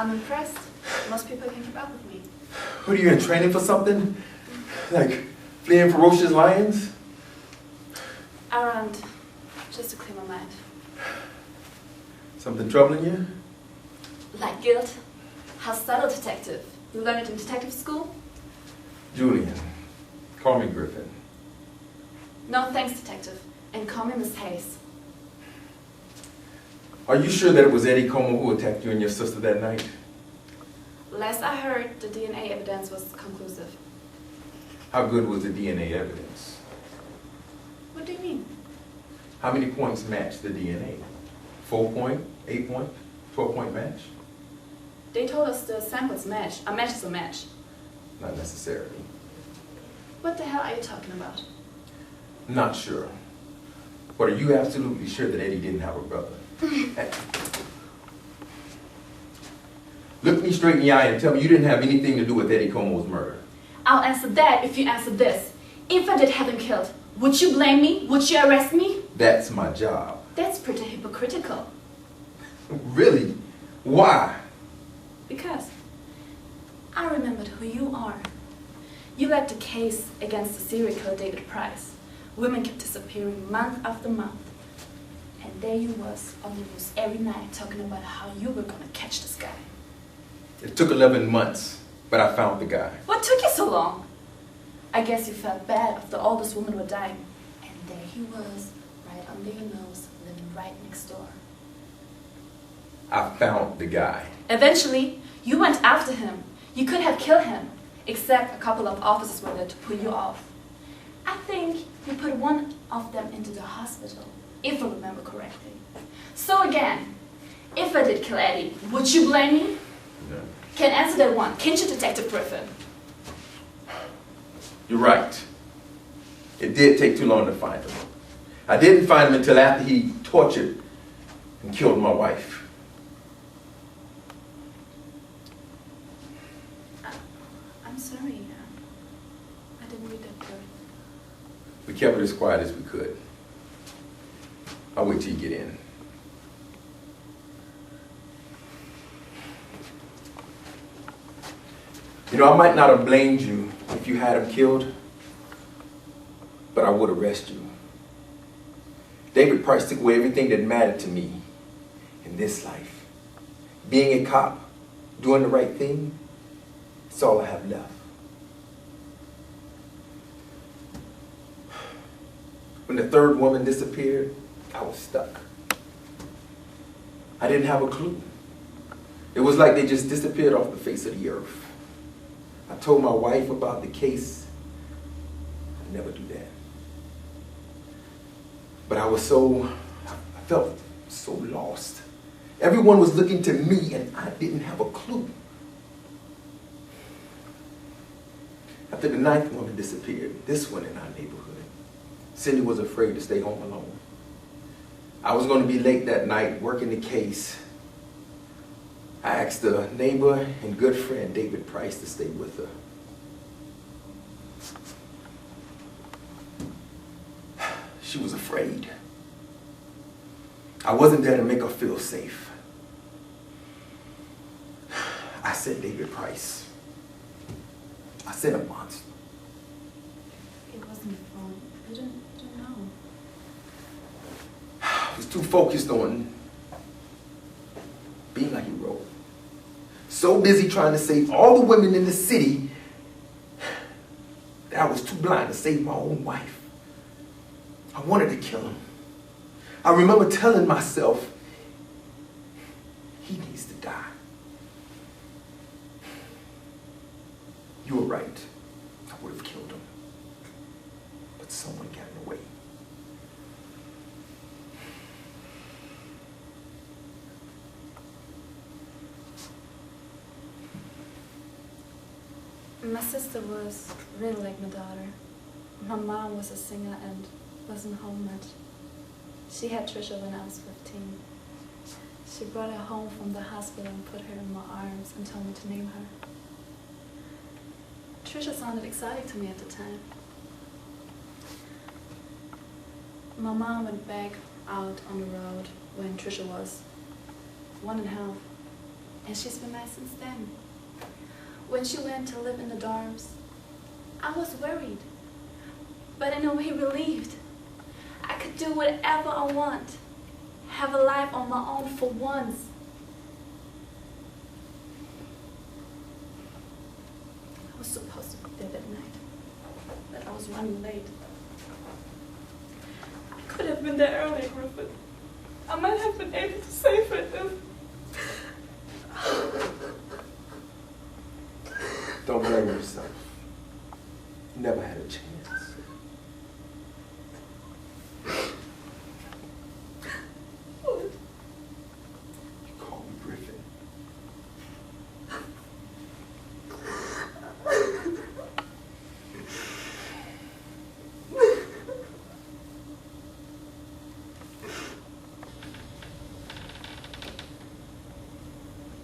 I'm impressed. Most people can keep up with me. What are you in training for something? Like fleeing ferocious lions? Around, just to clear my mind. Something troubling you? Like guilt? How subtle, detective. You learned it in detective school? Julian. Call me Griffin. No thanks, detective. And call me Miss Hayes. Are you sure that it was Eddie Como who attacked you and your sister that night? Last I heard, the DNA evidence was conclusive. How good was the DNA evidence? What do you mean? How many points matched the DNA? 4 point, 8 point, 12 point match? They told us the samples match. A match is a match. Not necessarily. What the hell are you talking about? Not sure. But are you absolutely sure that Eddie didn't have a brother? Look me straight in the eye and tell me you didn't have anything to do with Eddie Como's murder. I'll answer that if you answer this. If I did have him killed, would you blame me? Would you arrest me? That's my job. That's pretty hypocritical. Really? Why? Because I remembered who you are. You led the case against the serial killer David Price. Women kept disappearing month after month. And there you was on the news every night talking about how you were gonna catch this guy. It took 11 months, but I found the guy. What took you so long? I guess you felt bad after all those women were dying. And there he was, right under your nose, living right next door. I found the guy. Eventually, you went after him. You could have killed him, except a couple of officers were there to pull you off. I think you put one of them into the hospital, if I remember correctly. So again, if I did kill Eddie, would you blame me? No. Can't answer that one, can't you, Detective Griffin? You're right. It did take too long to find him. I didn't find him until after he tortured and killed my wife. I'm sorry. I didn't read that part. We kept it as quiet as we could. I'll wait till you get in. You know, I might not have blamed you if you had him killed, but I would arrest you. David Price took away everything that mattered to me in this life. Being a cop, doing the right thing, it's all I have left. When the third woman disappeared, I was stuck. I didn't have a clue. It was like they just disappeared off the face of the earth. I told my wife about the case. I'd never do that. But I felt so lost. Everyone was looking to me and I didn't have a clue. After the 9th woman disappeared, this one in our neighborhood, Cindy was afraid to stay home alone. I was going to be late that night working the case. I asked a neighbor and good friend, David Price, to stay with her. She was afraid. I wasn't there to make her feel safe. I said, David Price. I said a monster. It wasn't fun. I don't know. I was too focused on being a hero. So busy trying to save all the women in the city that I was too blind to save my own wife. I wanted to kill him. I remember telling myself, he needs to die. You were right. I would have killed him. But someone got in the way. My sister was really like my daughter. My mom was a singer and wasn't home much. She had Trisha when I was 15. She brought her home from the hospital and put her in my arms and told me to name her. Trisha sounded exciting to me at the time. My mom went back out on the road when Trisha was 1.5. And she's been mad since then. When she went to live in the dorms, I was worried, but in a way relieved. I could do whatever I want, have a life on my own for once. I was supposed to be there that night, but I was running late. I could have been there earlier, Griffin. I might have been able to save her if... Don't blame yourself. You never had a chance.